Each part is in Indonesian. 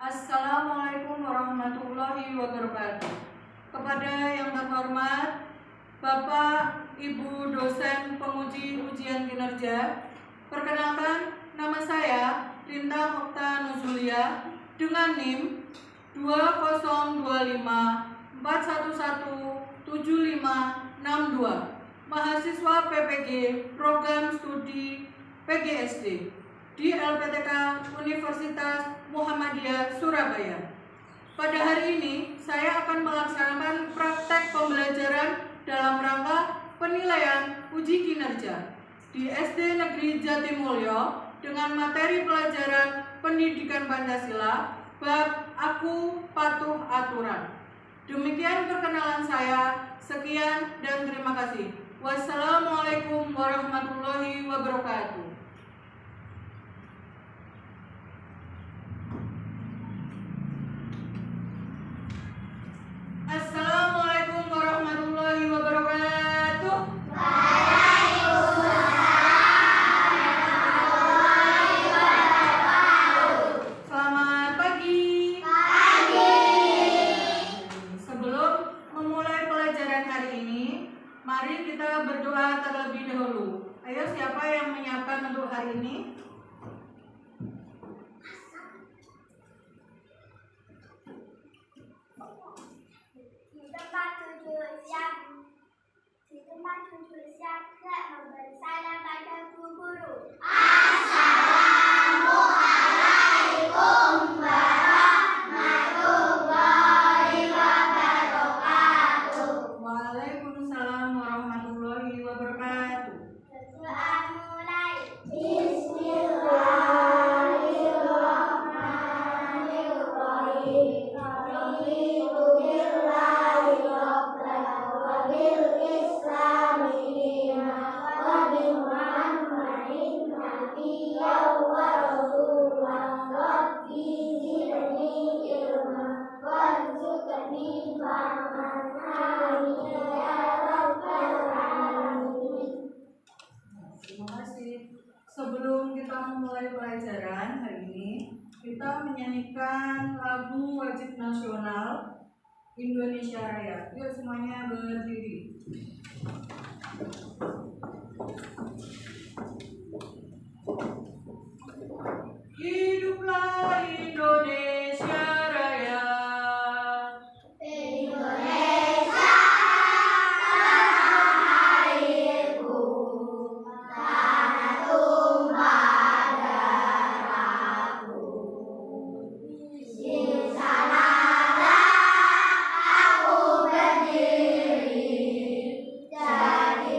Assalamualaikum warahmatullahi wabarakatuh. Kepada yang terhormat Bapak, Ibu dosen penguji ujian kinerja, perkenalkan nama saya Lintang Okta Nuzulia dengan NIM 202541175562, mahasiswa PPG Program Studi PGSD di LPTK Universitas Muhammadiyah Surabaya. Pada hari ini saya akan melaksanakan praktek pembelajaran dalam rangka penilaian uji kinerja di SD Negeri Jatimulyo dengan materi pelajaran Pendidikan Pancasila bab Aku Patuh Aturan. Demikian perkenalan saya. Sekian dan terima kasih. Wassalamualaikum warahmatullahi wabarakatuh. Assalamualaikum warahmatullahi wabarakatuh. Selamat pagi. Sebelum memulai pelajaran hari ini, mari kita berdoa terlebih dahulu. Ayo, siapa yang menyiapkan untuk hari ini? Di tempat duduk siap memberi salam pada Bu Guru. Assalamualaikum warahmatullahi wabarakatuh. Waalaikumsalam warahmatullahi wabarakatuh. Berdoa mulai. Bismillahirrahmanirrahim. Raditu billahi rabban wa bil islami dinan wa bi Muhammadin nabiyyan wa rasulan. Rabbi zidni ilman warzuqni fahman. Amin ya rabbal alamin. Terima kasih. Sebelum kita memulai pelajaran hari ini, kita menyanyikan lagu wajib nasional Indonesia Raya. Yuk semuanya berdiri. Hiduplah Indonesia Raya. Indonesia tanah airku, tanah tumpah darahku. Di sanalah aku berdiri, jadi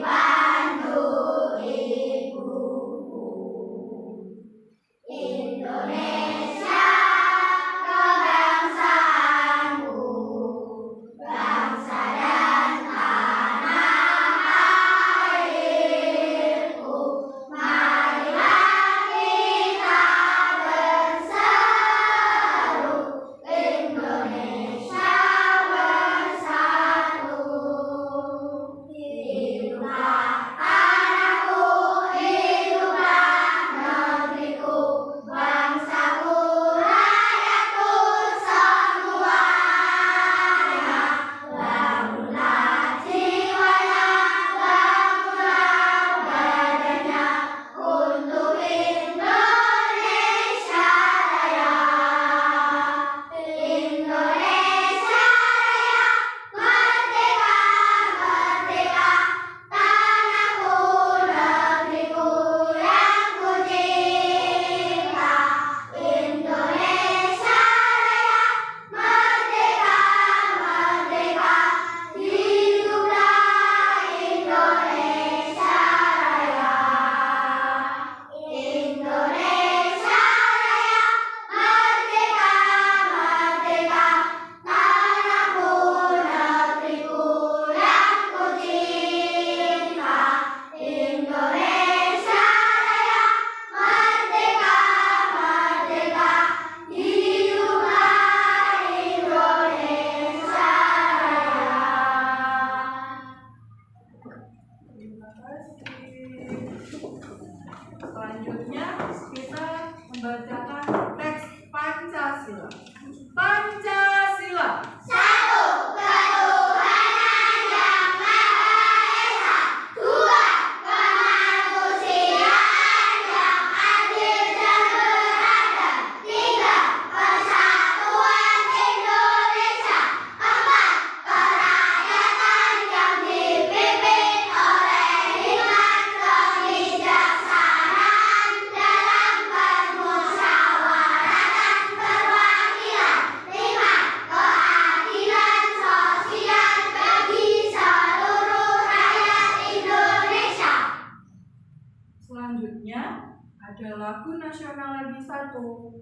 yang lagi satu.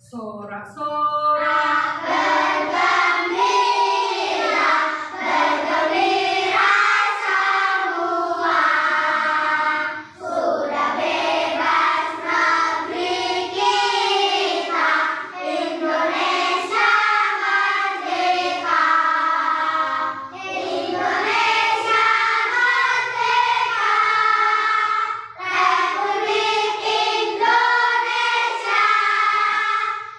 Sorak-sorak bergembira, bergembira semua. Sudah bebas negeri kita, Indonesia merdeka. Indonesia merdeka. Republik Indonesia.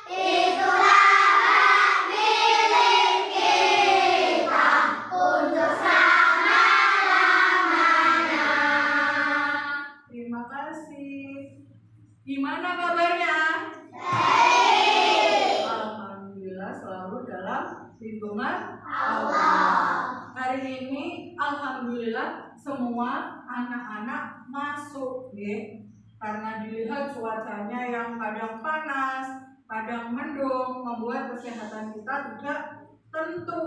Itulah hak milik kita untuk selama-lamanya. Terima kasih. Gimana kabarnya? Baik. Alhamdulillah selalu dalam lindungan Allah. Hari ini alhamdulillah semua anak-anak masuk, ya. Karena dilihat cuacanya yang kadang panas, kadang mendung, membuat kesehatan kita tidak tentu,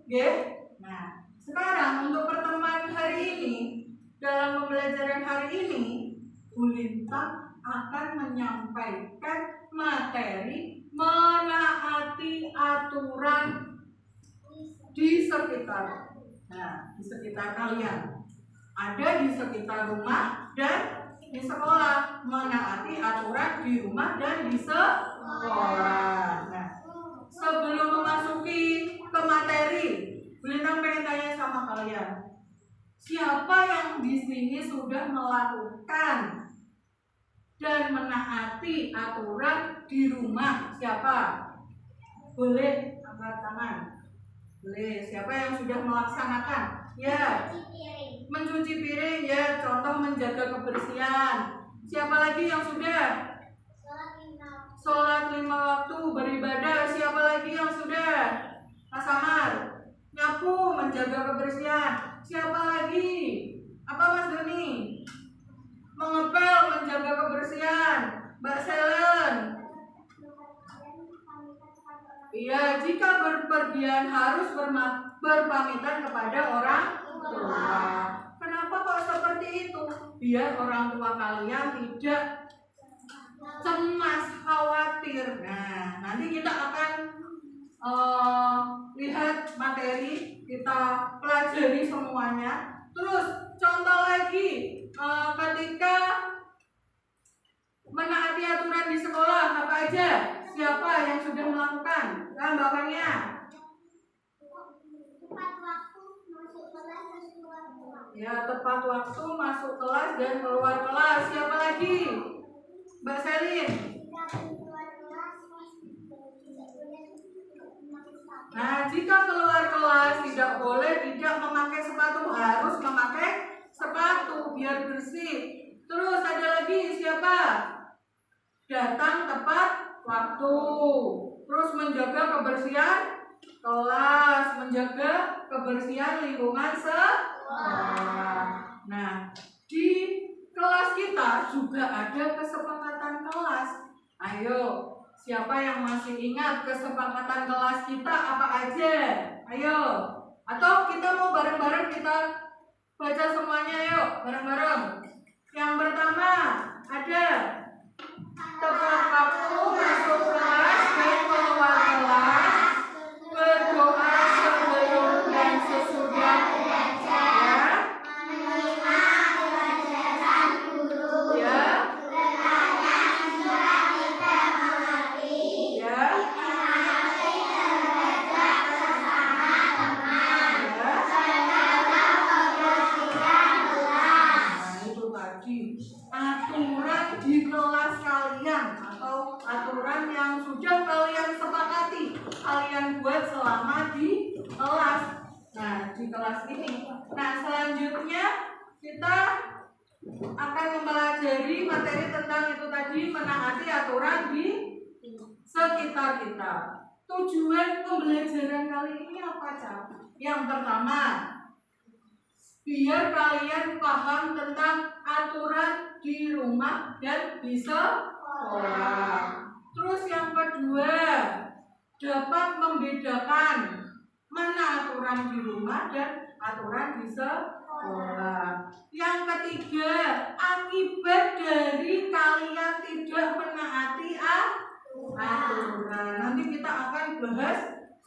ya. Nah, sekarang untuk pertemuan hari ini, dalam pembelajaran hari ini, Bu Lintang akan menyampaikan materi menaati aturan di sekitar. Nah, di sekitar kalian. Ada di sekitar rumah dan di sekolah. Menaati aturan di rumah dan di sekolah. Nah, sebelum memasuki ke materi, Bu Lintang pengen tanya sama kalian. Siapa yang di sini sudah melakukan dan menaati aturan di rumah? Siapa? Boleh angkat tangan. Boleh. Siapa yang sudah melaksanakan? Ya. Mencuci piring, ya. Contoh menjaga kebersihan. Siapa lagi yang sudah? Sholat 5 waktu, beribadah. Siapa lagi yang sudah? Mas Amar. Nyapu, menjaga kebersihan. Siapa lagi? Apa Mas Doni? Mengepel, menjaga kebersihan. Mbak Selen. Iya, jika berpergian harus berpamitan kepada orang tua. Kenapa kok seperti itu? Biar orang tua kalian tidak cemas, khawatir. Nah, nanti kita akan lihat materi, kita pelajari semuanya. Terus contoh lagi, ketika menaati aturan di sekolah apa aja? Siapa yang sudah melakukan? Gambarnya. Ya, tepat waktu masuk kelas dan keluar kelas. Siapa lagi? Mbak Selin. Nah, jika keluar kelas tidak boleh tidak memakai sepatu, harus memakai sepatu biar bersih. Terus ada lagi siapa? Datang tepat waktu. Terus menjaga kebersihan kelas, menjaga kebersihan lingkungan sekolah. Nah, di kelas kita juga ada kesepakatan kelas. Ayo, siapa yang masih ingat kesepakatan kelas kita apa aja? Ayo. Atau kita mau bareng-bareng kita baca semuanya, yuk, bareng-bareng. Yang pertama ada tepat waktu masuk kelas dan keluar kelas, berdoa sebelum dan sesudah belajar, Menerima pelajaran guru. ya, Bertanya jika tidak mengerti. ya, Menghormati derajat sesama teman. ya. Menjaga kebersihan kelas. Nah, itu tadi aturan di kelas kalian atau aturan yang sudah kalian sepakati, kalian buat selama di kelas. Nah, di kelas ini. Nah, selanjutnya kita akan mempelajari materi tentang itu tadi, menaati aturan di sekitar kita. Tujuan pembelajaran kali ini apa, Cap? Yang pertama, biar kalian paham tentang aturan di rumah dan di sekolah. Terus yang kedua, dapat membedakan mana aturan di rumah dan aturan di sekolah. Yang ketiga, akibat dari kalian tidak menaati aturan. Nanti kita akan bahas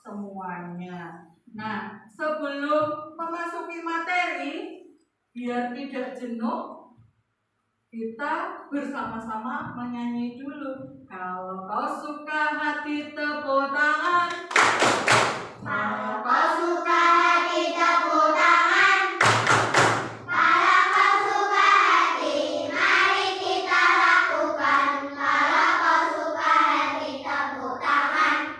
semuanya. Nah, sebelum memasuki materi, biar tidak jenuh, kita bersama-sama menyanyi dulu. Kalau kau suka hati, tepuk tangan. Kalau kau suka hati, tepuk tangan. Kalau kau suka hati, mari kita lakukan. Kalau kau suka hati, tepuk tangan.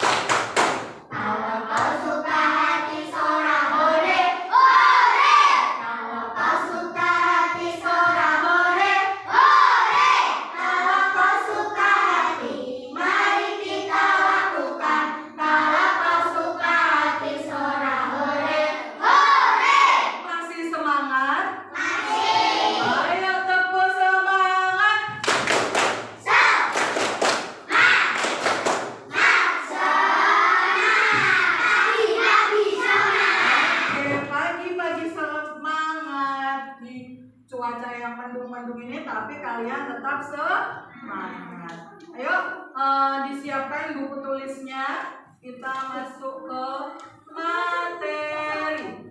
Kalau kau suka hati, sorak hore, hore. Kalau kau suka hati, sorak hore, hore. Kalau kau suka hati, mari kita lakukan. Kalau kau suka hati, sorak hore, hore. Masih semangat? Masih. Ayo tepuk semangat. Oke, pagi-pagi semangat di cuaca yang mendung-mendung ini, tapi kalian tetap semangat. Ayo, disiapkan buku tulisnya. Kita masuk ke materi.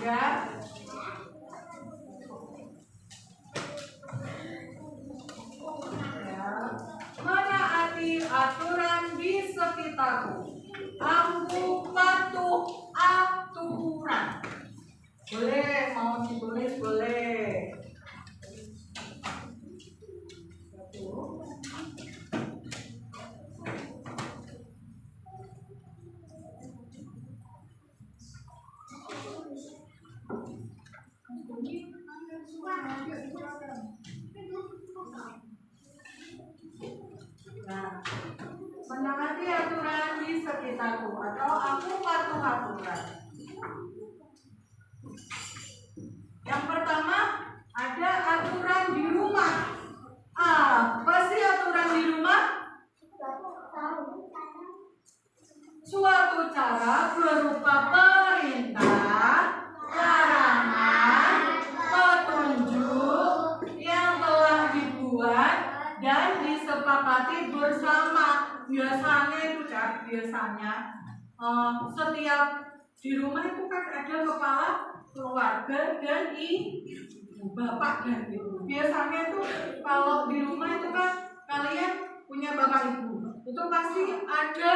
Ya. Menaati aturan di sekitarku. Aku patuh aturan. Boleh, mau ditulis boleh. Nah, menaati aturan di sekitarku atau aku patuh aturan. Yang pertama, ada aturan di rumah. Apa sih aturan di rumah? Suatu cara berupa perintah, larangan, petunjuk yang telah dibuat dan disepakati bersama. Biasanya itu setiap di rumah itu kan ada kepala keluarga dan ibu, bapak dan ibu. Biasanya itu kalau di rumah itu kan kalian punya bapak ibu, itu pasti ada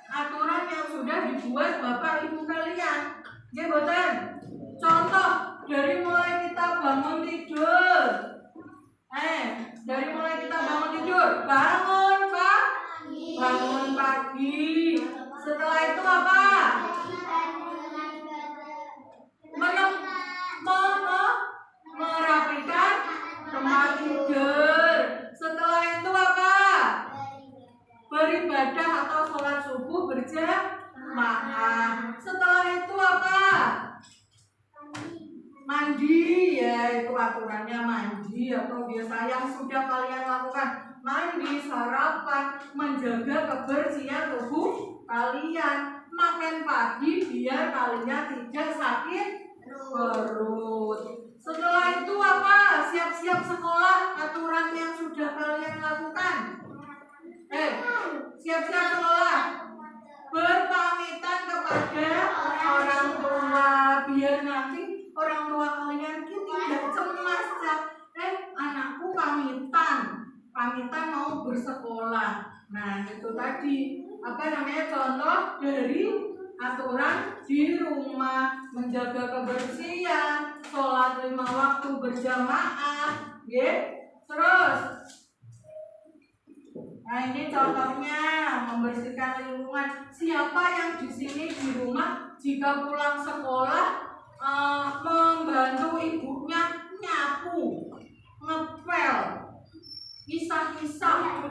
aturan yang sudah dibuat bapak ibu kalian. Ya boten. Contoh dari mulai kita bangun tidur. Dari mulai kita bangun tidur, bangun pagi. Setelah itu apa? Merapikan tempat tidur. Setelah itu apa? Beribadah atau sholat subuh berjamaah. Setelah itu apa? Mandi, ya itu aturannya mandi atau biasa yang sudah kalian lakukan. Mandi, sarapan, menjaga kebersihan tubuh kalian. Makan pagi biar kalian tidak sakit perut. Setelah itu apa? Siap-siap sekolah, aturan yang sudah kalian lakukan. Siap-siap sekolah. Berpamitan kepada orang tua biar nanti orang tua kalian tidak cemas. Anakku pamitan mau bersekolah. Nah itu tadi contoh dari aturan di rumah, menjaga kebersihan, sholat 5 waktu berjamaah, terus. Nah ini contohnya membersihkan lingkungan. Siapa yang di sini di rumah jika pulang sekolah membantu ibunya nyapu, ngepel, pisah-pisah,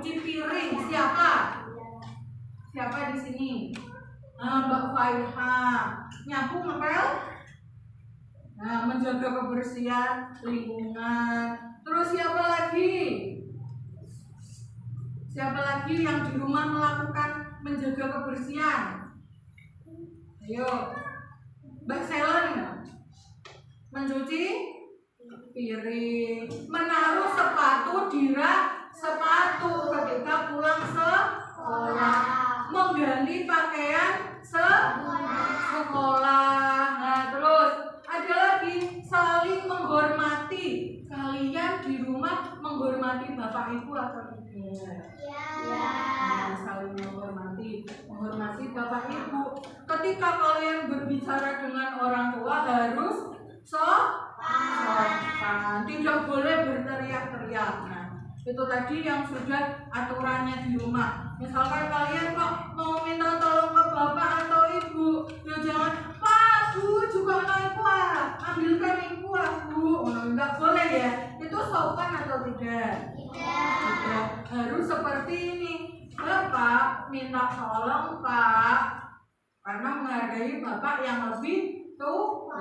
Siapa di sini? Mbak Faiha. Nyapu ngepel? Menjaga kebersihan lingkungan. Terus siapa lagi? Siapa lagi yang di rumah melakukan menjaga kebersihan? Ayo, Mbak Sela nih. Mencuci piring, menaruh sepatu di rak sepatu ketika pulang sekolah, mengganti pakaian sekolah. Nah, terus ada lagi saling menghormati. Kalian di rumah menghormati bapak ibu atau tidak? Nah, saling menghormati bapak ibu. Ketika kalian berbicara dengan orang tua harus sopan, tidak boleh berteriak-teriak. Nah, itu tadi yang sudah aturannya di rumah. Misalkan kalian kok mau minta tolong ke bapak atau ibu, ya jangan, Pak, Bu, juga ibu, ambilkan ibu, Bu. Enggak boleh ya. Itu sopan atau tidak? Tidak. Harus seperti ini. Bapak minta tolong, Pak, karena menghargai bapak yang lebih tua.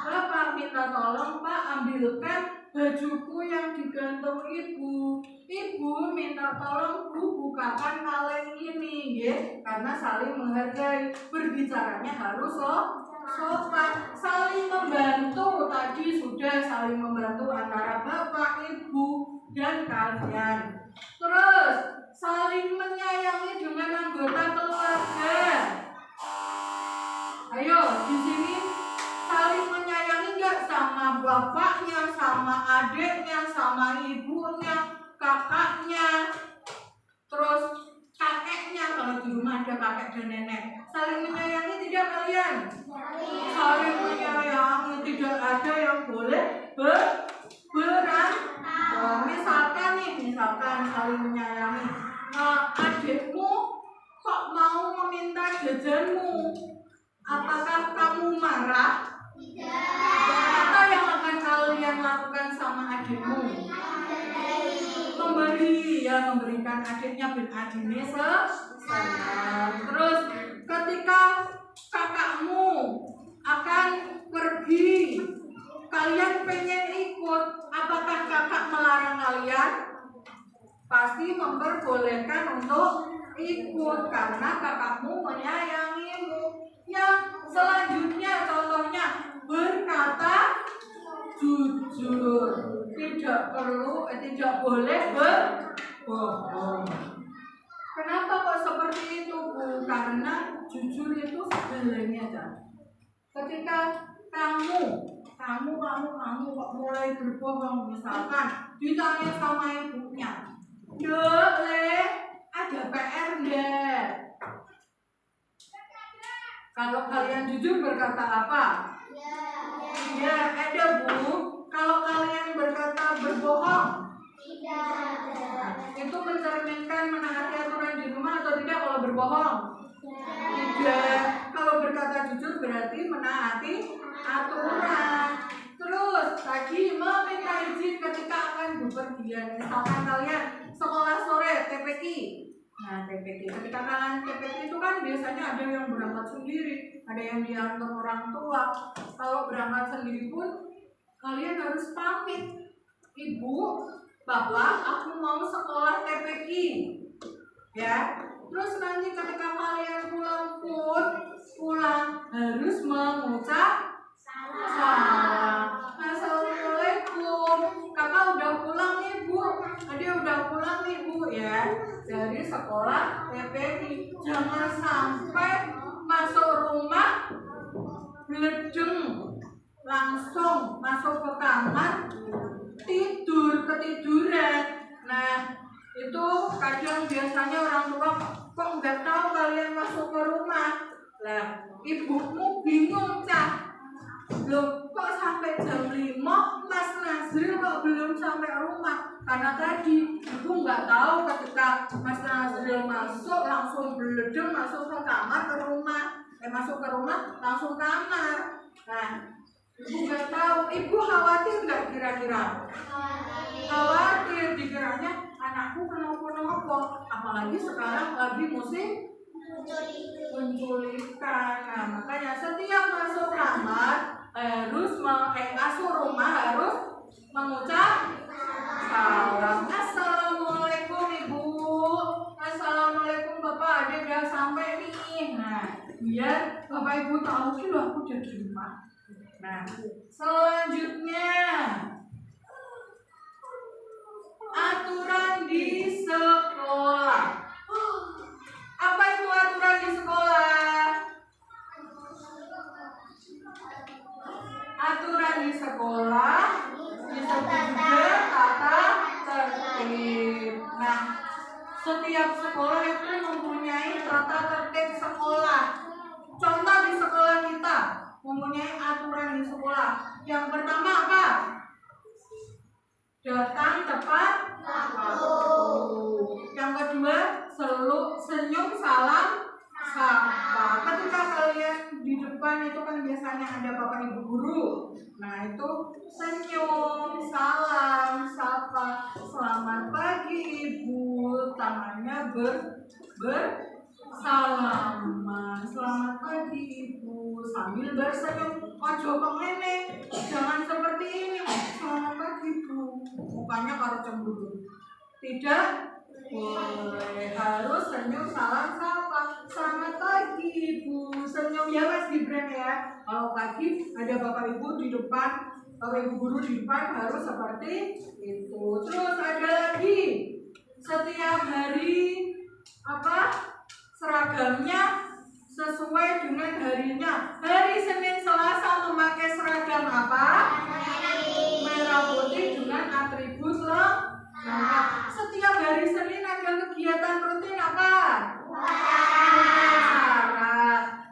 Bapak minta tolong, Pak, ambilkan bajuku yang digantung ibu. Ibu minta tolong, Bu, bukakan kaleng ini, ya, karena saling menghargai. Berbicaranya harus sopan. Saling membantu, tadi sudah saling membantu antara bapak, ibu, dan kalian. Terus saling menyayangi dengan anggota keluarga. Ayo, di sini saling menyayangi nggak sama bapaknya, sama adiknya, sama ibunya, kakaknya, terus kakeknya kalau di rumah ada kakek dan nenek. Saling menyayangi tidak kalian? Saling menyayangi, tidak ada yang boleh berantem. Misalkan saling menyayangi. Adikmu kok mau meminta jajanmu? Apakah kamu marah? Tidak. Apa yang akan kalian lakukan sama adikmu? Memberikan adiknya bin adiknya sayang. Terus ketika kakakmu akan pergi, kalian pengen ikut, apakah kakak melarang kalian? Pasti memperbolehkan untuk ikut karena kakakmu menyayangimu. Yang selanjutnya contohnya berkata jujur, tidak boleh berbohong. Kenapa kok seperti itu, Bu? Karena jujur itu segalanya. Ketika kamu kok mulai berbohong, misalkan ditanya sama ibunya, Dek, Le, ada PR deh. Kalau kalian jujur berkata apa? Ya, ada, Bu. Kalau kalian berkata berbohong? Tidak. Itu mencerminkan menaati aturan di rumah atau tidak kalau berbohong? Tidak. Kalau berkata jujur berarti menaati aturan. Terus tadi meminta izin ketika akan bepergian. Misalkan kalian sekolah sore TPI. Nah, TPI. Ketika kalian TPI itu kan biasanya ada yang berangkat sendiri, ada yang diantar orang tua. Kalau berangkat sendiri pun kalian harus pamit. Ibu, Bapak, aku mau sekolah TPI. Ya. Terus nanti ketika kalian pulang harus mengucap salam. Assalamualaikum. Kakak udah pulang nih, Bu. Dia udah pulang nih, Bu, ya. Dari sekolah TPI. Jangan sampai masuk rumah bledeng, langsung masuk ke kamar ketiduran. Nah, itu kadang biasanya orang tua kok nggak tahu kalian masuk ke rumah. Lah, ibumu bingung, Cah. Loh, kok sampai jam 5 Mas Nazril kok belum sampai rumah? Karena tadi ibu nggak tahu ketika Mas Nazril masuk langsung bledeng masuk ke kamar masuk ke rumah langsung kamar. Nah, ibu nggak tahu. Ibu khawatir nggak kira-kira? Khawatir, dikiranya anakku kenapa-kenapa. Apalagi sekarang lagi musim Menculikan. Nah, makanya setiap masuk kamar harus masuk rumah harus mengucap salam. Assalamualaikum Ibu. Assalamualaikum Bapak. Adik udah sampai nih. Nah, biar Bapak Ibu tahu loh aku udah di rumah. Nah, selanjutnya aturan di sekolah. Apa itu aturan di sekolah? Aturan di sekolah disebut juga tata tertib. Nah, setiap sekolah itu mempunyai tata tertib sekolah. Contoh di sekolah kita mempunyai aturan di sekolah. Yang pertama apa? Datang tepat waktu. Yang kedua, senyum salam sapa. Ketika kalian di depan itu kan biasanya ada bapak ibu guru. Nah, itu senyum, salam, sapa. Selamat pagi ibu, tangannya bersalaman. Selamat pagi ibu, sambil bersenyum. Ojo kemene, jangan seperti ini. Selamat pagi ibu, mukanya karo cemburu. Tidak boleh, harus senyum salam sapa. Selamat pagi ibu, senyum ya Mas Gibran ya. Kalau pagi ada bapak ibu di depan, bapak ibu guru di depan harus seperti itu. Terus ada lagi, setiap hari apa seragamnya sesuai dengan harinya. Hari Senin Selasa memakai seragam apa? Merah putih dengan atribut lengkap. Setiap hari Senin ada kegiatan rutin apa? Upacara.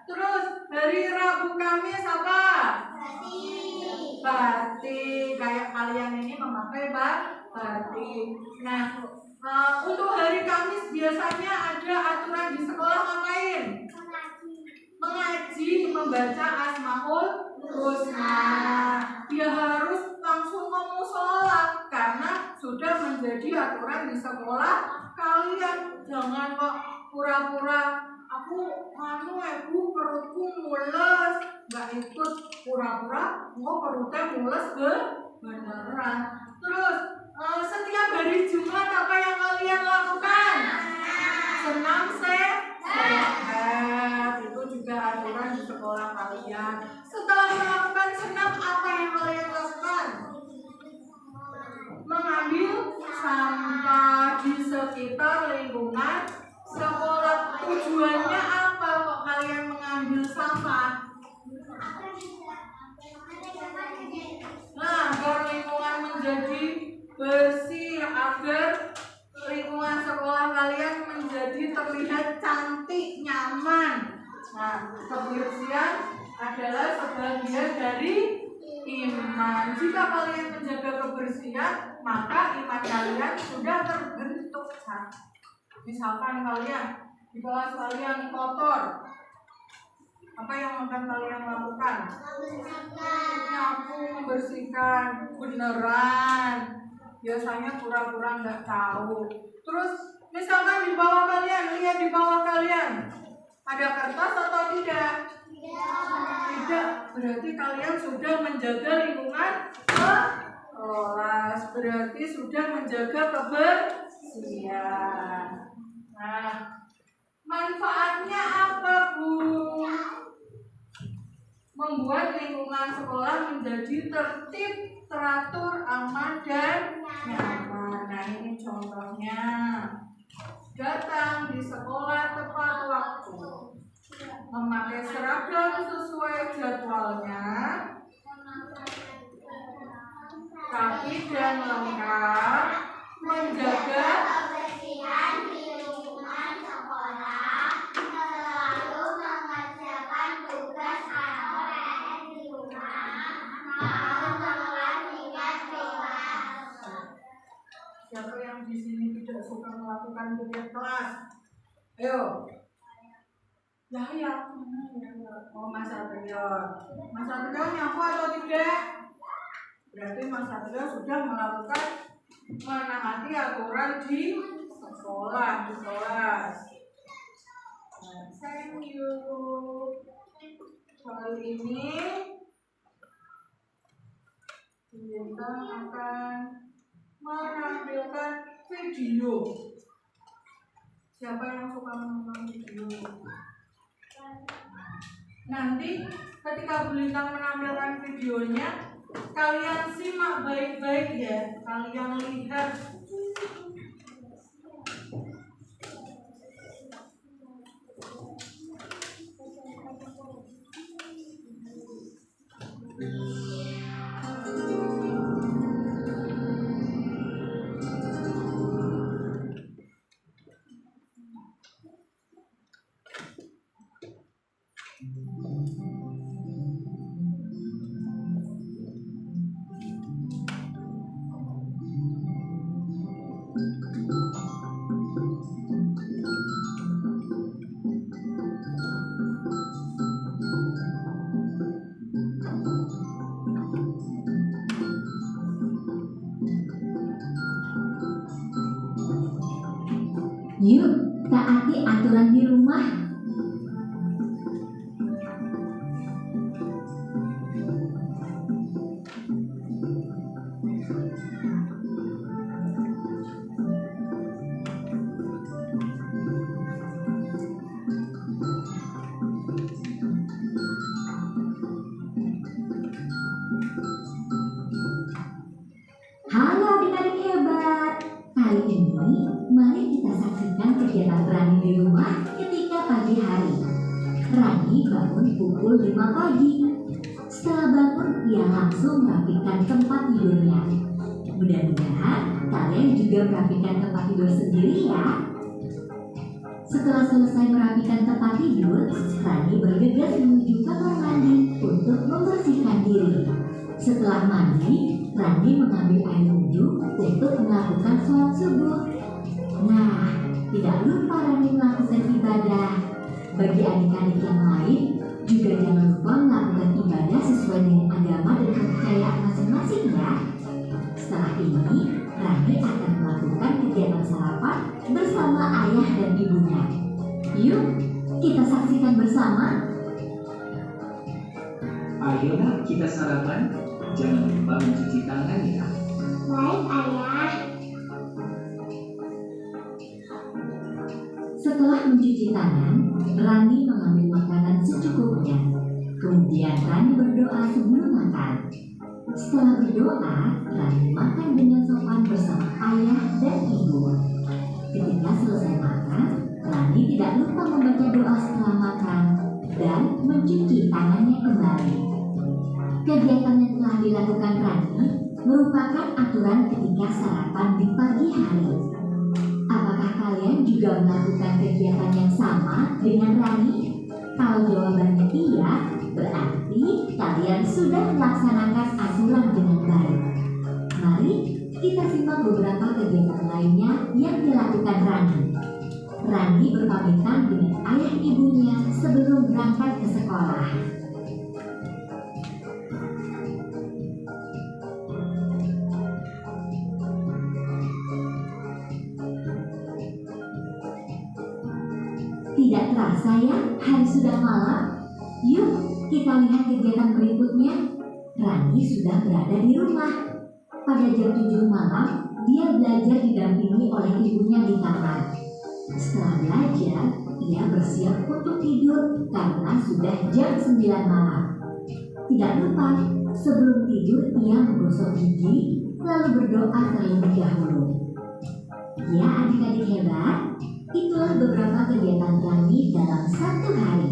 Terus hari Rabu Kamis apa? Batik. Kayak kalian ini memakai batik. Nah, untuk hari Kamis biasanya ada aturan di sekolah ngapain? Mengaji, membaca Asmaul Husna. Dia harus langsung ke mushola karena sudah menjadi aturan di sekolah kalian. Jangan kok pura-pura aku ibu perutku mules, nggak ikut, pura-pura perutnya mules beneran. Terus setiap hari Jumat apa yang kalian lakukan? Senam sehat. Itu juga aturan di sekolah kalian. Setelah melakukan senam apa yang kalian lakukan? Mengambil sampah di sekitar lingkungan sekolah. Tujuannya apa kok kalian mengambil sampah? Nah, agar lingkungan menjadi bersih, agar lingkungan sekolah kalian menjadi terlihat cantik, nyaman. Nah, kebersihan adalah sebagian dari iman. Jika kalian menjaga kebersihan, maka iman kalian sudah terbentuk. Misalkan kalian di kelas kalian kotor, apa yang akan kalian lakukan? Nyapu, membersihkan, beneran. Biasanya pura-pura nggak tahu. Terus misalkan di bawah kalian, lihat di bawah kalian ada kertas atau tidak? Tidak. Berarti kalian sudah menjaga lingkungan kelas. Berarti sudah menjaga kebersihan. Nah, manfaatnya apa Bu? Membuat lingkungan sekolah menjadi tertib, teratur, aman, dan nyaman. Nah, ini contohnya. Datang di sekolah tepat waktu, memakai seragam sesuai jadwalnya, rapi dan lengkap, menjaga kebersihan di lingkungan sekolah, selalu mengerjakan tugas atau PR di rumah, mau kelas hingga kelas. Siapa yang di sini tidak suka melakukan tugas kelas? Ayo. Ya. Oh, Mas Satrio. Mas Satrio nyapu atau tidak? Berarti Mas Satrio sudah melakukan menaati aturan di sekolah, di kelas. Thank you. Kali ini kita akan menampilkan video. Siapa yang suka menonton video? Nanti ketika Bu Lintang menampilkan videonya, kalian simak baik-baik ya. Kalian lihat. Yuk, taati aturan di rumah. Halo adik-adik hebat. Kali ini mari kita saksikan kegiatan Rani di rumah ketika pagi hari. Rani bangun pukul 5 pagi. Setelah bangun, ia langsung merapikan tempat tidurnya. Mudah-mudahan kalian juga merapikan tempat tidur sendiri ya. Setelah selesai merapikan tempat tidur, Rani bergegas menuju kamar mandi untuk membersihkan diri. Setelah mandi, Rani mengambil air wudhu untuk melakukan sholat subuh. Nah, tidak lupa Rani melakukan ibadah. Bagi adik-adik yang lain, juga jangan lupa melakukan ibadah sesuai dengan agama dan kepercayaan masing-masing ya. Setelah ini, Rani akan melakukan kegiatan sarapan bersama ayah dan ibunya. Yuk, kita saksikan bersama. Ayo nak, kita sarapan. Jangan lupa mencuci tangan ya. Baik, Ayah. Setelah mencuci tangan, Rani mengambil makanan secukupnya. Kemudian Rani berdoa sebelum makan. Setelah berdoa, Rani makan dengan sopan bersama ayah dan ibu. Ketika selesai makan, Rani tidak lupa membaca doa setelah makan dan mencuci tangannya kembali. Kegiatan yang telah dilakukan Rani merupakan aturan ketika sarapan di pagi hari. Apakah kalian juga melakukan kegiatan yang sama dengan Rani? Kalau jawabannya iya, berarti kalian sudah melaksanakan aturan dengan baik. Mari kita simak beberapa kegiatan lainnya yang dilakukan Rani. Rani berpamitan dengan ayah ibunya sebelum berangkat ke sekolah. Tidak terasa ya, hari sudah malam. Yuk, kita lihat kegiatan berikutnya. Rani sudah berada di rumah. Pada jam 7 malam, dia belajar didampingi oleh ibunya di kamar. Setelah belajar, ia bersiap untuk tidur karena sudah jam 9 malam. Tidak lupa, sebelum tidur ia menggosok gigi, lalu berdoa terlebih dahulu. Ya adik-adik hebat, itulah beberapa kegiatan Rani dalam satu hari.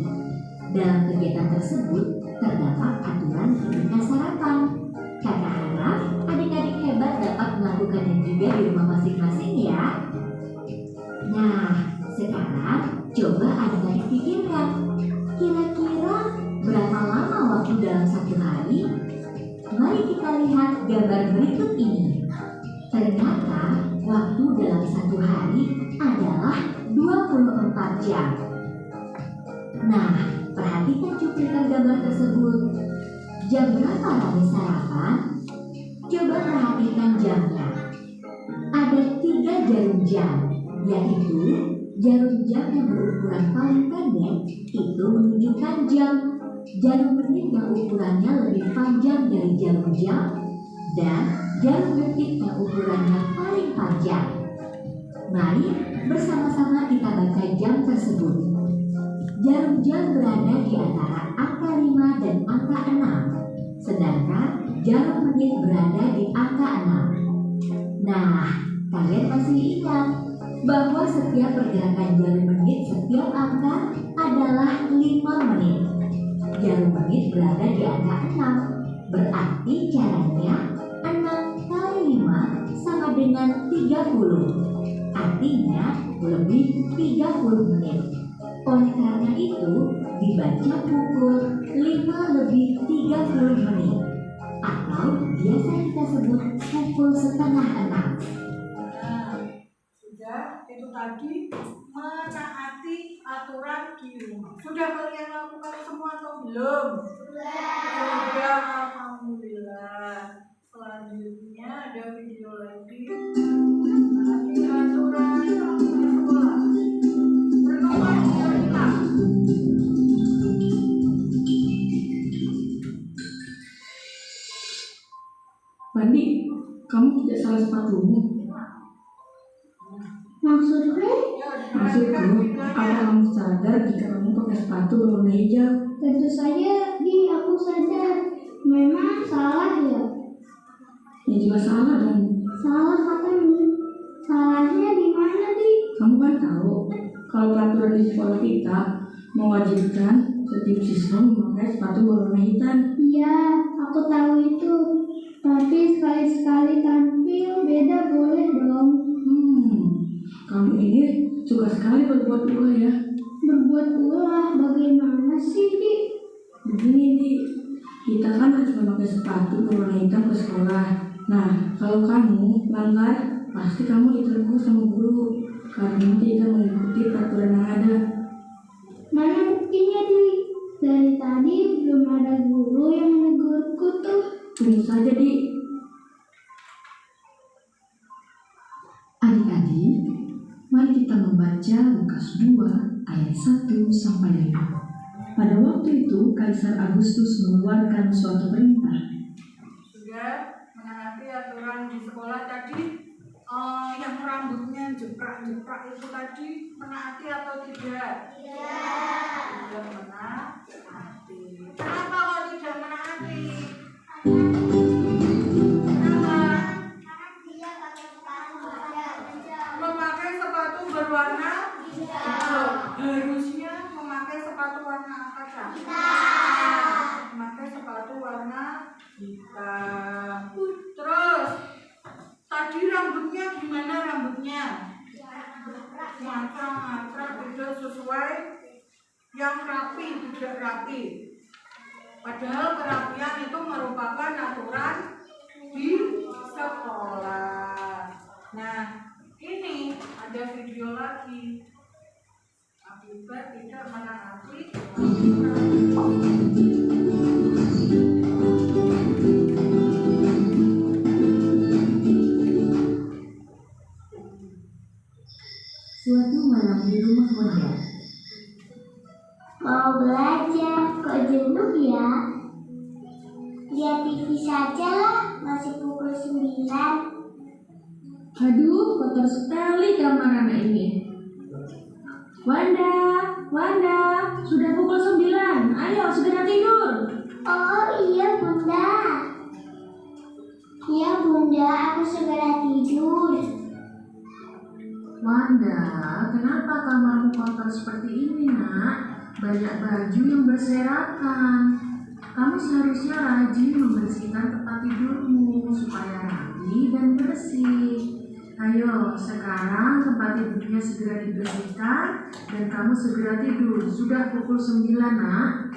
Dalam kegiatan tersebut terdapat aturan ketika sarapan. Kakak harap adik-adik hebat dapat melakukannya juga di rumah masing-masing ya. Nah, sekarang coba adik-adik pikirkan, kira-kira berapa lama waktu dalam satu hari? Mari kita lihat gambar berikut ini. Ternyata waktu dalam satu hari adalah 24 jam. Nah, perhatikan cuplikan gambar tersebut. Jam berapa Rani sarapan? Coba perhatikan jamnya. Ada 3 jarum jam, yaitu Jarum jam yang berukuran paling pendek itu menunjukkan jam. Jarum menit yang ukurannya lebih panjang dari jarum jam, dan jarum detik yang ukurannya paling panjang. Mari bersama-sama kita baca jam tersebut. Jarum jam berada di antara angka 5 dan angka 6, sedangkan jarum menit berada di angka 6. Nah, kalian masih ingat bahwa setiap pergerakan jarum menit setiap angka adalah 5 menit. Jarum menit berada di angka 6, berarti caranya 6 kali 5 sama dengan 30. Artinya lebih 30 menit. Oleh karena itu, dibaca pukul 5 lebih 30 menit. Atau biasa kita sebut pukul setengah 6. Nah, sudah itu tadi menaati aturan di rumah. Sudah kalian lakukan semua atau belum? Sudah, alhamdulillah. Selanjutnya ada video lagi. Menaati aturan di sekolah. Bernomor 6. Pandi, kamu tidak salah sepatumu. Maksudnya? Maksudku, apa kamu sadar jika kamu pakai sepatu berwarna hijau? Tentu saja, aku sadar. Memang salah ya? Ya jelas salah dong. Salah katanya. Salahnya di mana, Di? Kamu kan tahu, kalau peraturan di sekolah kita mewajibkan setiap siswa memakai sepatu berwarna hitam. Iya, aku tahu itu. Tapi sekali-sekali tampil beda boleh dong. Kamu ini suka sekali berbuat ulah ya. Berbuat ulah bagaimana sih, Di? Begini nih, kita kan harus memakai sepatu berwarna hitam ke sekolah. Nah, kalau kamu melanggar, pasti kamu ditegur sama guru karena tidak mengikuti peraturan yang ada. Mana buktinya, Di? Dari tadi belum ada guru yang menegurku tuh. Tunggu saja, Di. Adik-adik, mari kita membaca Lukas 2 ayat 1 sampai 5. Pada waktu itu, Kaisar Agustus mengeluarkan suatu perintah. Sudah menaati aturan di sekolah tadi. Yang rambutnya jeprak-jeprak itu tadi menaati atau tidak? Iya. Tidak menaati. Kenapa kok tidak menaati? Kenapa? Memakai sepatu berwarna hijau. Harusnya memakai sepatu warna apa, Cak? Memakai sepatu warna hitam. Terus tadi rambutnya gimana rambutnya? Ngacrak-ngacrak, tidak sesuai yang rapi, tidak rapi. Padahal kerapian itu merupakan aturan di sekolah. Nah, ini ada video lagi. Akibat tidak menaati Suatu malam di rumah Wanda. Mau belajar, kok jenuh ya? Lihat TV saja lah, masih pukul 9. Aduh, kotor sekali kamar anak ini. Wanda, sudah pukul 9. Ayo, segera tidur. Oh iya Bunda. Iya Bunda, aku segera tidur. Wanda, kenapa kamarmu kotor seperti ini, nak? Banyak baju yang berserakan. Kamu seharusnya rajin membersihkan tempat tidurmu supaya rapi dan bersih. Ayo, sekarang tempat tidurnya segera dibersihkan dan kamu segera tidur. Sudah pukul 9, nak.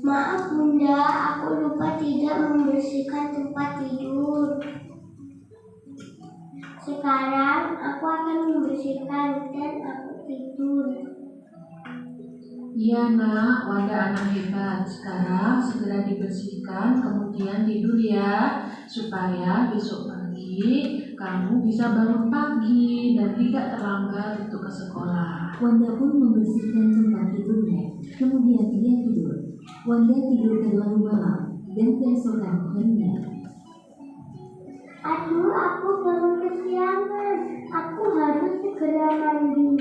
Maaf Bunda, aku lupa tidak membersihkan tempat tidur. Sekarang aku akan membersihkan dan aku tidur. Iya, nak. Wanda anak hebat. Sekarang segera dibersihkan, kemudian tidur ya, supaya besok pagi Jadi, kamu bisa bangun pagi dan tidak terlambat untuk ke sekolah. Wanda pun membersihkan tempat tidurnya. Kemudian ia tidur. Wanda tidur terlalu malam dan keesokan harinya. Aduh, aku baru kesiangan. Aku harus segera mandi.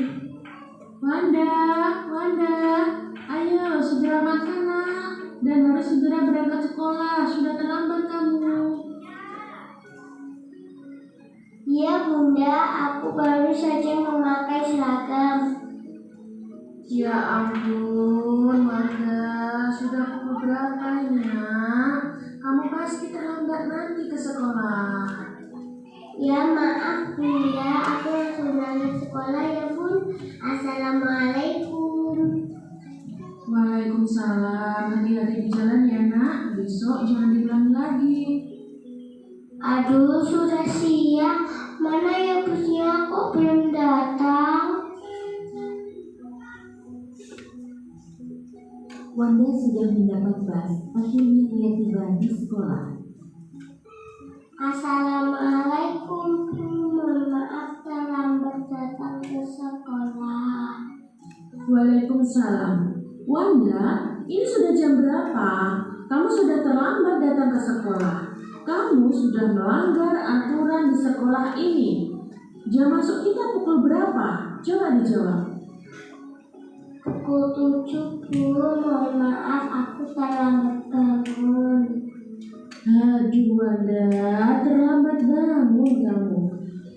Wanda, ayo segera makan nak. Dan harus segera berangkat sekolah. Sudah terlambat kamu. Iya bunda, aku baru saja memakai seragam. Ya ampun, Wanda. Sudah pukul berapa ini nak? Kamu pasti terlambat nanti ke sekolah. Ya maaf bunda, aku langsung berangkat sekolah ya bun. Assalamualaikum. Waalaikumsalam. Hati-hati di jalan ya nak. Besok jangan diulangi lagi. Aduh, sudah siang. Mana ya busnya kok belum datang? Wanda sudah mendapat bus. Akhirnya ia tiba di sekolah. Assalamualaikum Bu. Mohon maaf terlambat datang ke sekolah. Waalaikumsalam. Wanda, ini sudah jam berapa? Kamu sudah terlambat datang ke sekolah. Kamu sudah melanggar aturan di sekolah ini. Jam masuk kita pukul berapa? Coba dijawab. Pukul 7 Bu. Mohon maaf aku terlambat bangun. Aduh Wanda, terlambat bangun kamu.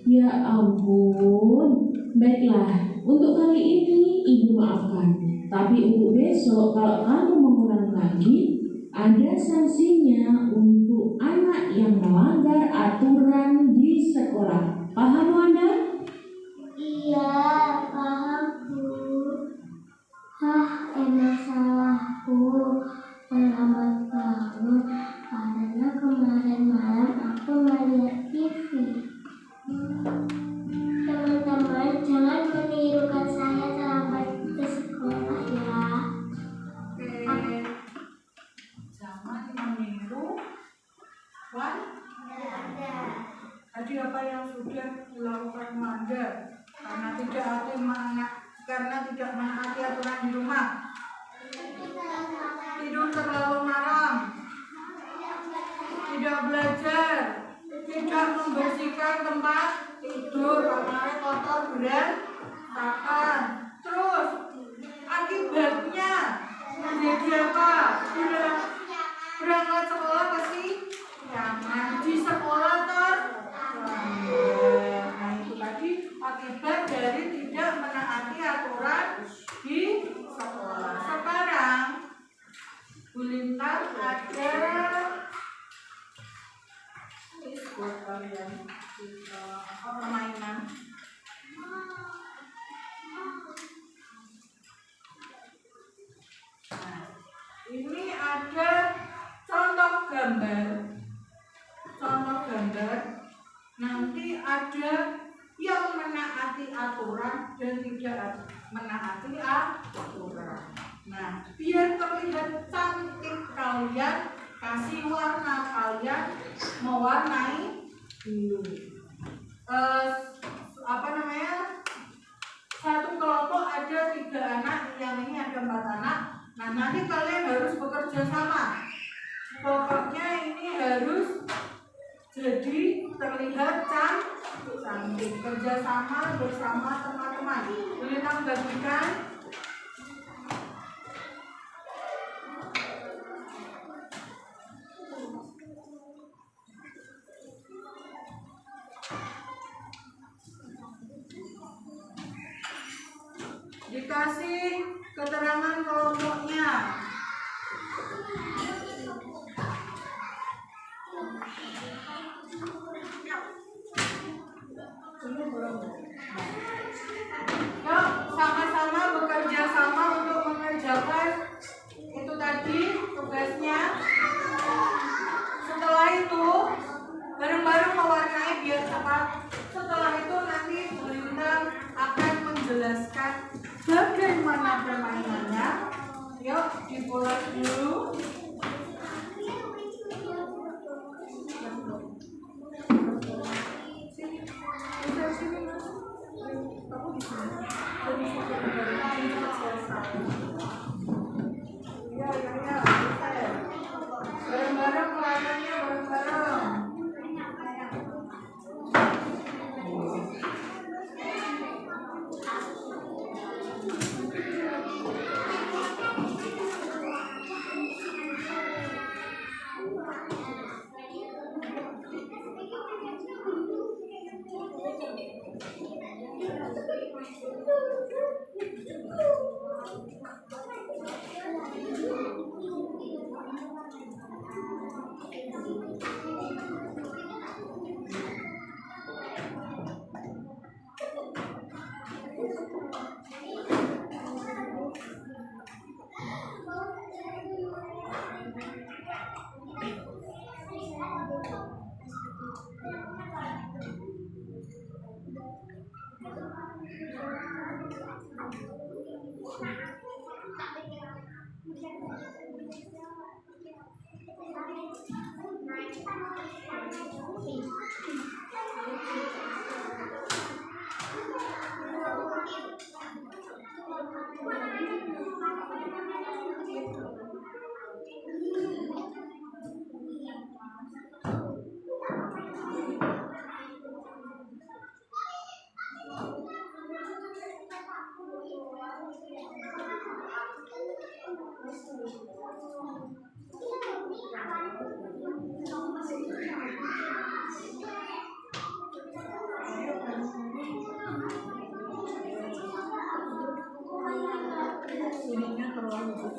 Ya ampun. Baiklah, untuk kali ini ibu maafkan. Tapi untuk besok kalau kamu mengulang lagi, ada sanksinya untuk anak yang melanggar aturan di sekolah. Paham Wanda? Iya, paham Bu. Emang salahku terlambat bangun karena kemarin malam aku melihat TV. Teman-teman, jangan menirukan saya terlambat ke sekolah ya. Oke. Jangan meniru. Wan, tadi apa yang sudah dilakukan Wanda karena tidak menaati aturan di rumah? Tidur terlalu malam, tidak belajar, tidak membersihkan tempat tidur, kamarnya kotor berantakan. Terus akibatnya menjadi apa? Berangkat sekolah pasti nyaman, di sekolah terlambat. Nah itu tadi akibat dari tidak menaati aturan di sekolah. Sekarang Bu Lintang ada buat kalian permainan. Nah, ini ada contoh gambar. Nanti ada yang menaati aturan dan tidak menaati aturan. Nah, biar terlihat cantik kalian kasih warna, kalian mewarnai dulu. Satu kelompok ada 3 anak, yang ini ada 4 anak. Nah, nanti kalian harus bekerja sama. Pokoknya ini harus jadi terlihat cantik. Kerjasama bersama teman-teman. Boleh bagikan. Dikasih keterangan kelompoknya. Yuk, sama-sama bekerja sama untuk mengerjakan itu tadi tugasnya. Setelah itu bareng-bareng mewarnai biar cepat. Setelah itu nanti Bu Lintang akan menjelaskan bagaimana permainannya. Yuk, dipoles dulu. Ininya terlalu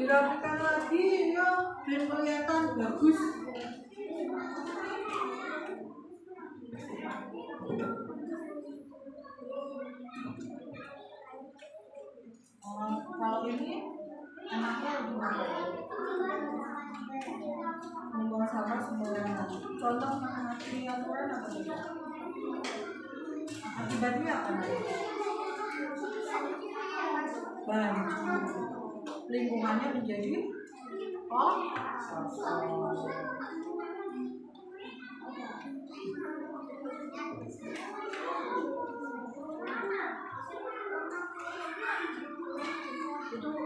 Dirapikan lagi ya, biar kelihatan bagus. Kalau ini enaknya gimana? Membuang sampah sembarangan. Contoh miniaturan apa nih? Akibatnya apa? Banyak. Lingkungannya menjadi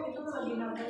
itu lagi namanya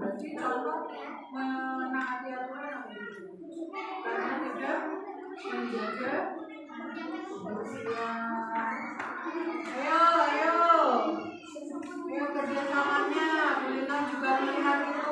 berarti contoh menaati aturan karena tidak menjaga kebersihan. Ayo kerjasamanya, Bulina juga melihat itu.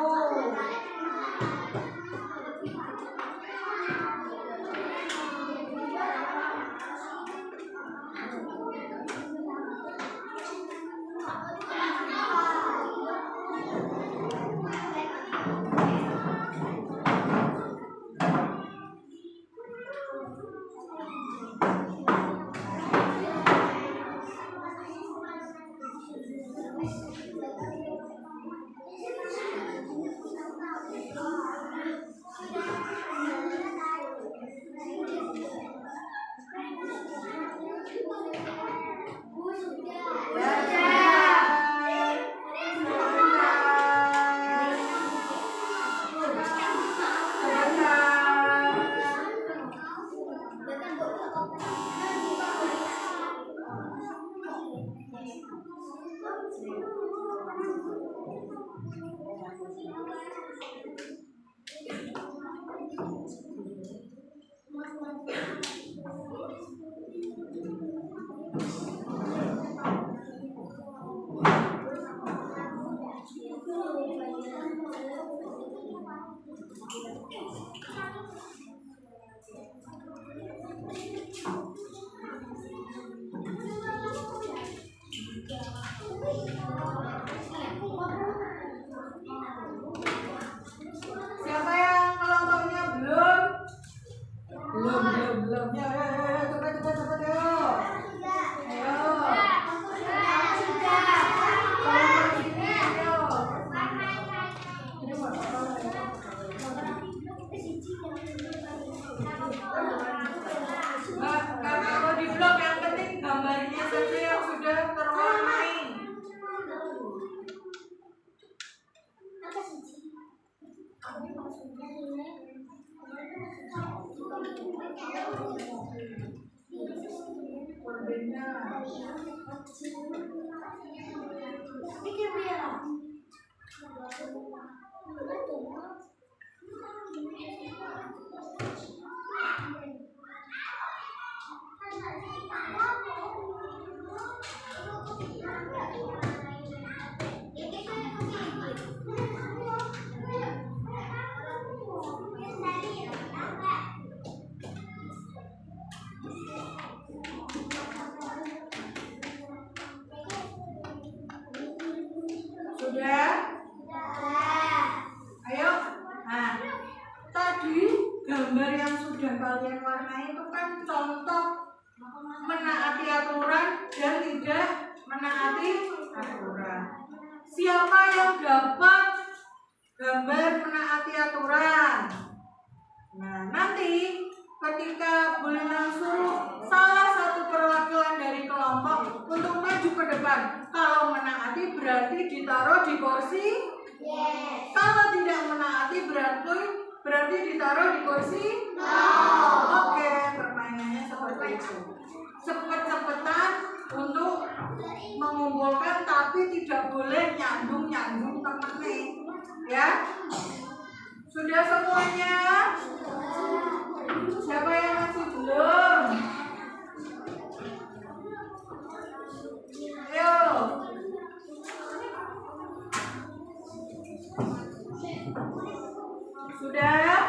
Siapa yang kelompoknya belum? Belum. Ya, cepat yo. Ayo. Kalau di blog yang penting gambarnya saja yang sudah terwarnai. Sudah? Ayo. Nah, tadi gambar yang sudah kalian warnai itu kan contoh menaati aturan dan tidak menaati aturan. Siapa yang dapat gambar menaati aturan? Nah, nanti ketika Bu Lina suruh salah satu perwakilan dari kelompok untuk maju ke depan. Kalau menaati berarti ditaruh di kursi. Kalau tidak menaati berarti ditaruh di kursi. Oke, permainannya seperti itu. Cepet-cepetan untuk mengumpulkan, tapi tidak boleh nyandung temennya, ya. Sudah semuanya? Siapa yang masih belum? Ayo. Sudah?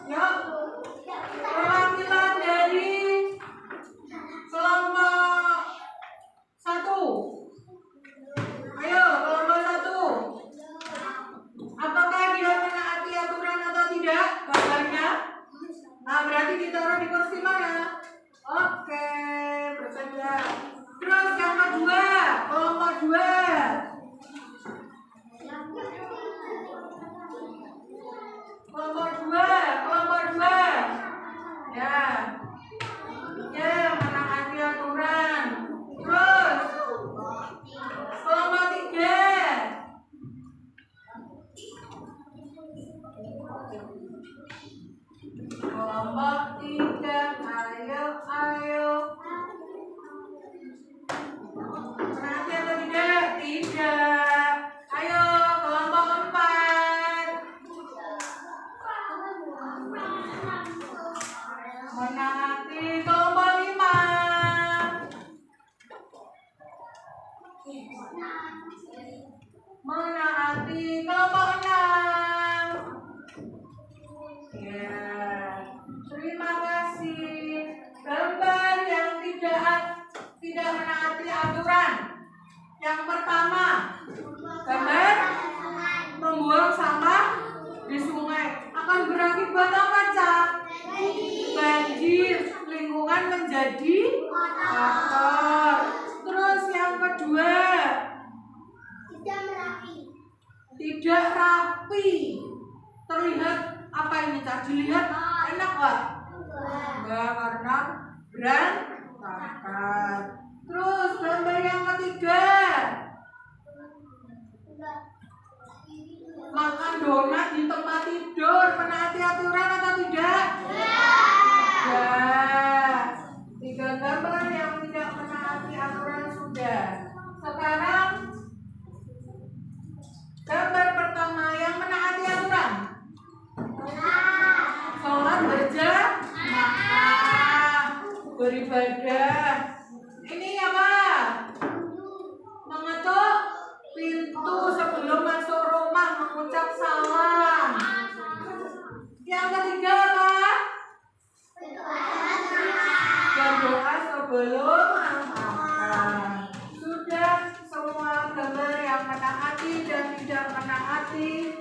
Yuk. Perwakilan dari kelompok 1. Ayo, kelompok 1. Apakah dia menaati aturan atau tidak gambarnya? Nah, berarti ditaruh di kursi mana? Oke, bekerja. Terus yang kedua, kelompok 2. Kelompok 2. Ya. Ya, menaati aturan. Terus kelompok 3. Kelompok 3, ayo. Menaati atau tidak? Tidak. Ayo, kelompok 4. Menaati. Kelompok 5. Menaati. Kelompok 6. Ya, terima kasih. Gambar yang tidak menaati aturan. Yang pertama, gambar membuang sampah di sungai akan berakibat apa, Cak? Banjir, lingkungan menjadi kotor. Terus yang kedua, tidak rapi. Terlihat apa ini, Cak? Dilihat enak nggak? Enggak, karena berantakan. Terus gambar yang ketiga, makan donat di tempat tidur, menaati aturan atau tidak? Tidak. 3 gambar yang tidak menaati aturan sudah. Sekarang gambar pertama yang menaati aturan. Sholat berjamaah, beribadah. Ini apa? Mengetuk pintu sebelum masuk rumah, mengucap salam. Yang ketiga apa? Berdoa sebelum makan. Sudah semua gambar yang menaati dan tidak menaati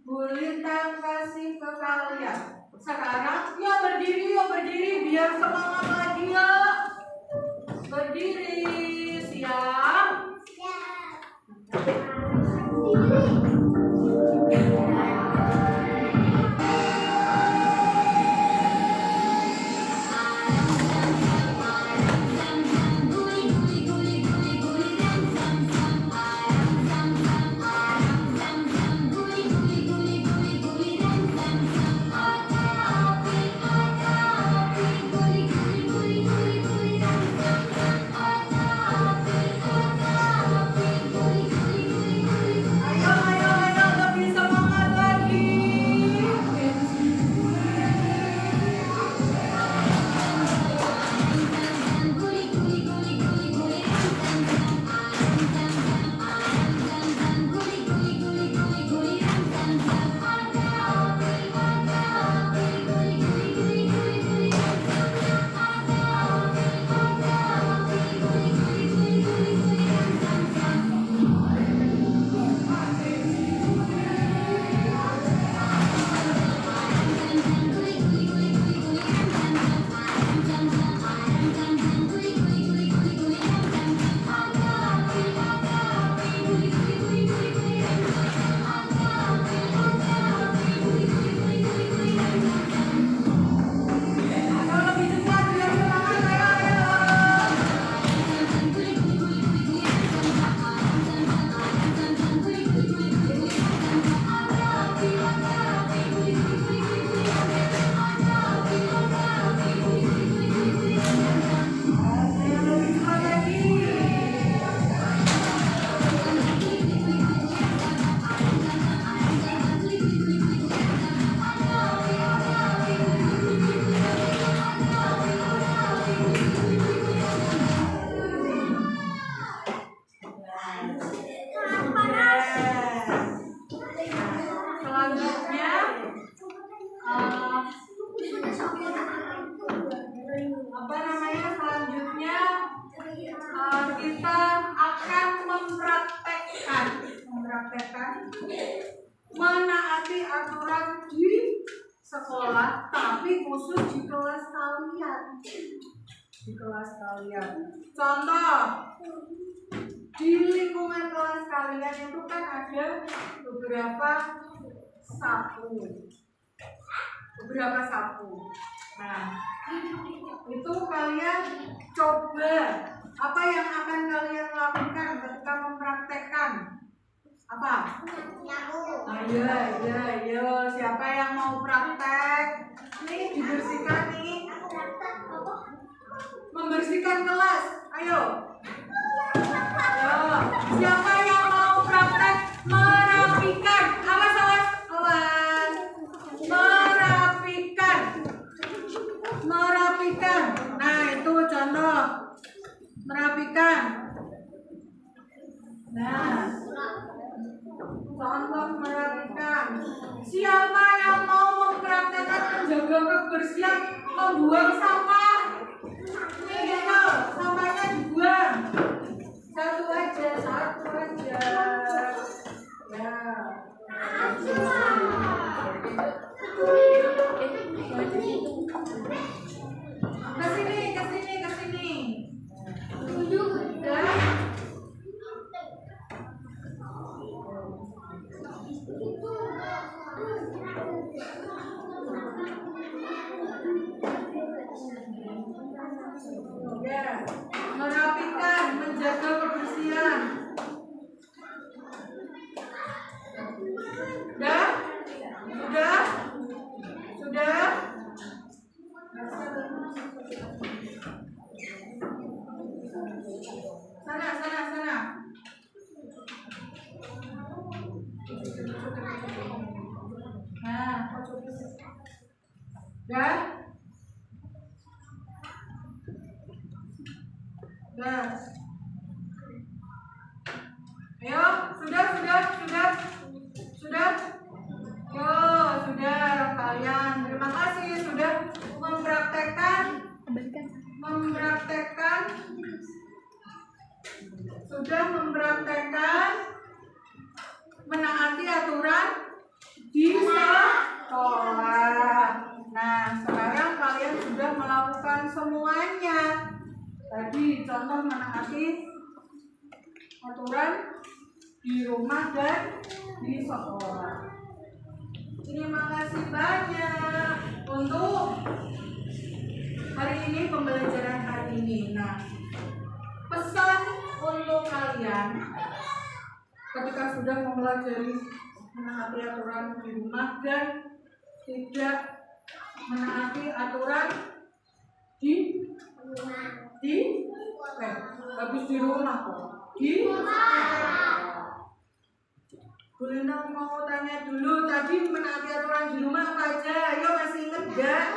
Bu Lintang kasih ke kalian. Sekarang ya berdiri biar semangat lagi ya. Berdiri, siap? mempraktekkan menaati aturan di sekolah, tapi khusus di kelas kalian. Contoh, di lingkungan kelas kalian itu kan ada beberapa sapu. Nah, itu kalian coba apa yang akan kalian lakukan ketika mempraktekkan? Apa? Ayo, siapa yang mau praktek? Nih, dibersihkan nih. Membersihkan kelas, ayo. Siapa yang mau praktek merapikan? Awas. Merapikan. Nah, itu contoh merapikan. Siapa yang mau mempraktekkan menjaga kebersihan, membuang sampah? Ayo, sampahnya dibuang. Satu aja. Ya. Kesini. Udah. Ya, merapikan, menjaga kebersihan. Sudah? Sana. Nah, udah? Ayo, sudah. Yo, sudah kalian. Terima kasih sudah mempraktekkan menaati aturan di sekolah. Nah, sekarang kalian sudah melakukan semuanya. Tadi contoh menaati aturan di rumah dan di sekolah. Terima kasih banyak untuk hari ini, pembelajaran hari ini. Nah, pesan untuk kalian ketika sudah mempelajari menaati aturan di rumah dan tidak menaati aturan habis di rumah kok. Bu Lina mau tanya dulu, tadi menaati aturan di rumah apa aja? Ayo, masih inget gak?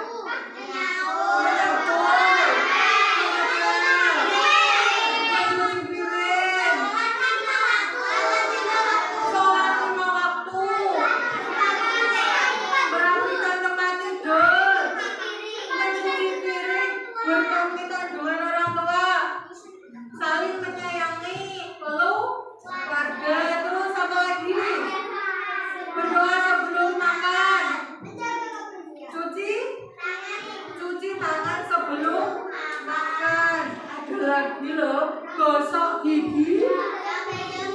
Lagi loh, gosok gigi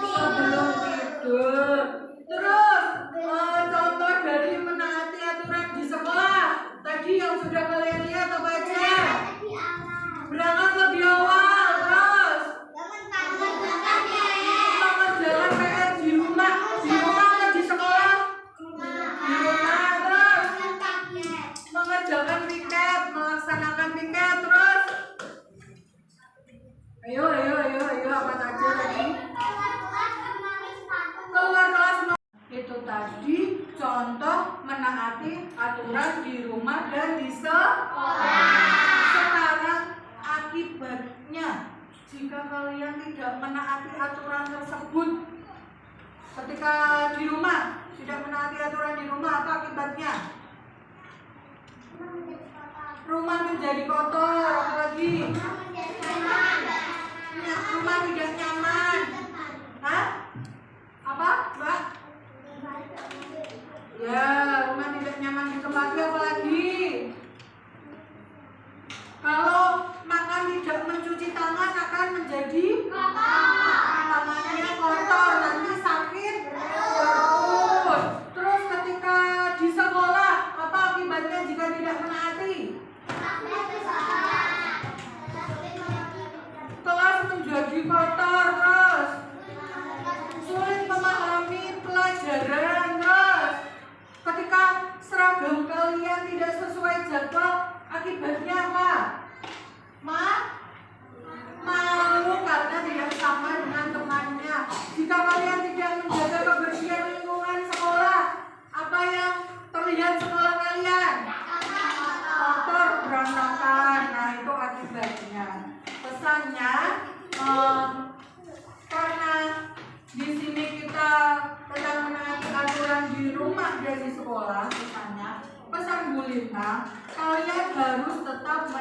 sebelum tidur. Terus contoh dari menaati aturan di sekolah tadi yang sudah kalian lihat apa aja? Berangkat lebih awal, terus mengerjakan PR di rumah atau di sekolah? Di rumah. Terus mengerjakan piket, melaksanakan piket. Terus Ayo, apa saja tadi? Keluar kelas. Itu tadi contoh menaati aturan di rumah dan di sekolah. Sekarang akibatnya jika kalian tidak menaati aturan tersebut ketika di rumah, tidak menaati aturan di rumah, apa akibatnya? Rumah menjadi kotor, apalagi rumah tidak nyaman.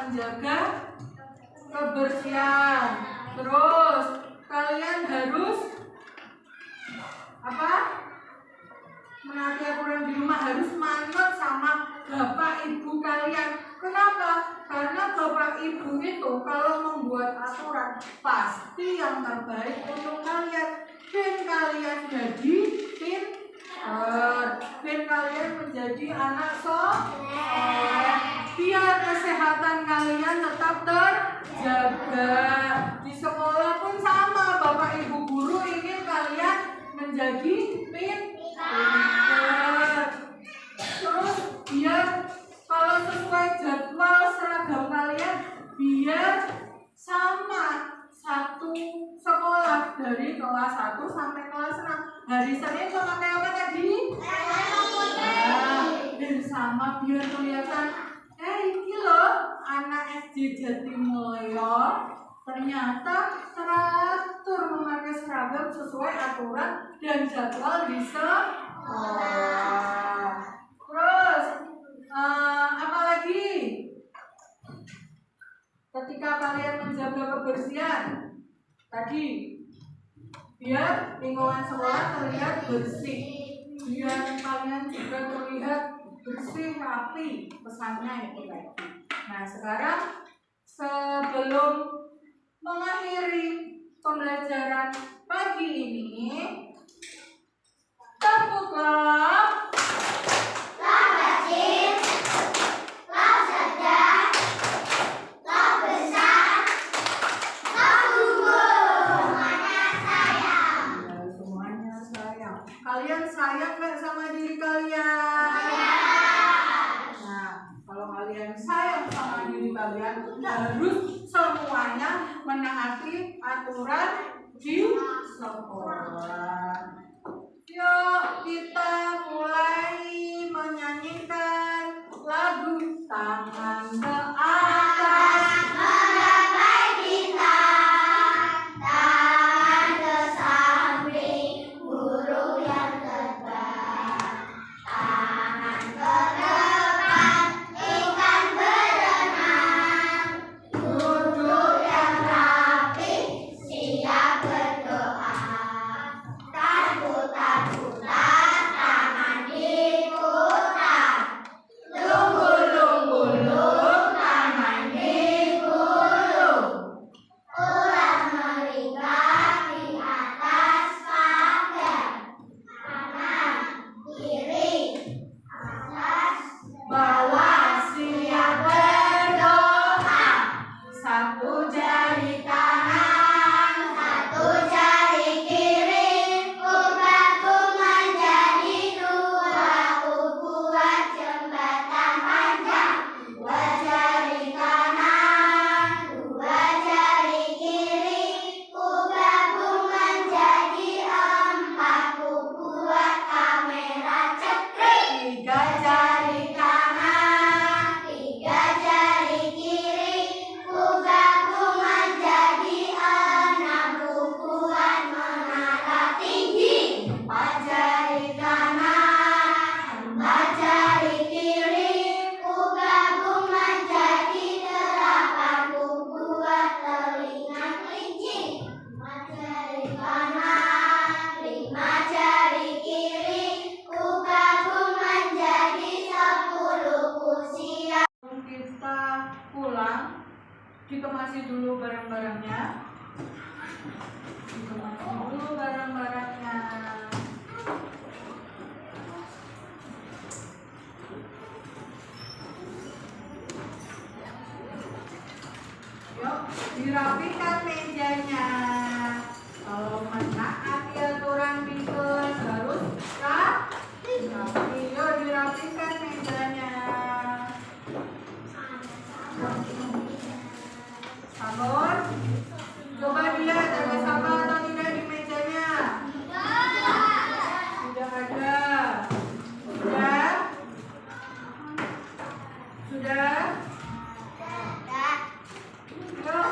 menjaga kebersihan. Terus kalian harus apa? Menaati aturan di rumah, harus manut sama bapak ibu kalian. Kenapa? Karena bapak ibu itu kalau membuat aturan pasti yang terbaik untuk kalian. Dan kalian jadi dan kalian menjadi anak soleh. Biar kesehatan kalian tetap terjaga. Di sekolah pun sama, bapak ibu guru ingin kalian menjadi pintar. Terus biar kalau sesuai jadwal seragam kalian biar sama satu sekolah dari kelas 1 sampai kelas 6. Hari Senin memakai apa tadi? Dan sama biar kelihatan ini loh anak SD Jatimulyo ternyata teratur memakai seragam sesuai aturan dan jadwal di sekolah. Terus apa lagi? Ketika kalian menjaga kebersihan tadi, biar lingkungan sekolah terlihat bersih, biar kalian juga terlihat bersih, rapi, pesannya itu tadi. Nah sekarang sebelum mengakhiri pembelajaran pagi ini, tepuklah kalian sayang nggak sama diri kalian? Nah, kalau kalian sayang sama diri kalian, harus semuanya menaati aturan di sekolah. Yuk kita mulai menyanyikan lagu Tangan ke Atas. Dikemasi dulu barang-barangnya. Yuk, dirapikan mejanya. Kalau menaati aturan di kelas harus rapi. Yuk, dirapikan mejanya. Sabar. Coba lihat ada sampah atau tidak di mejanya. Tidak ada. Sudah? Sudah? Yuk.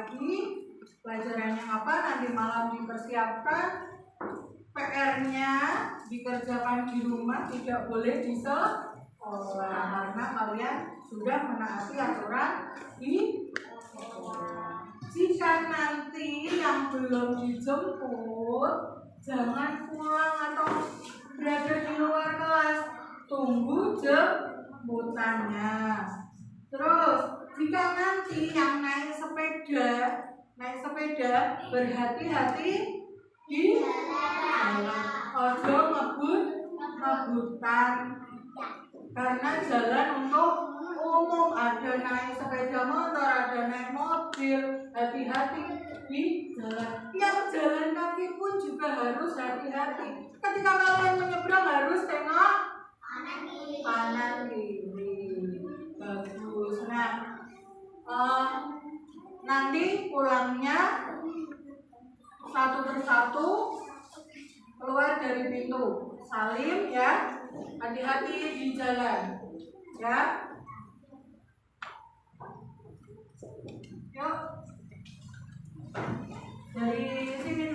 pagi pelajarannya apa, nanti malam dipersiapkan, PR-nya dikerjakan di rumah, tidak boleh di sekolah karena kalian sudah menaati aturan di sekolah. Jika nanti yang belum dijemput, jangan pulang atau berada di luar kelas, tunggu jemputannya. Terus jika nanti yang naik sepeda berhati-hati di jalan. Ojo ngebut-ngebutan karena jalan untuk umum, ada naik sepeda motor, ada naik mobil, hati-hati di jalan. Yang jalan kaki pun juga harus hati-hati. Ketika kalian menyeberang harus tengok kanan kiri. Bagus. Nah, nanti pulangnya satu persatu keluar dari pintu. Salim ya, hati-hati di jalan ya. Yuk, dari sini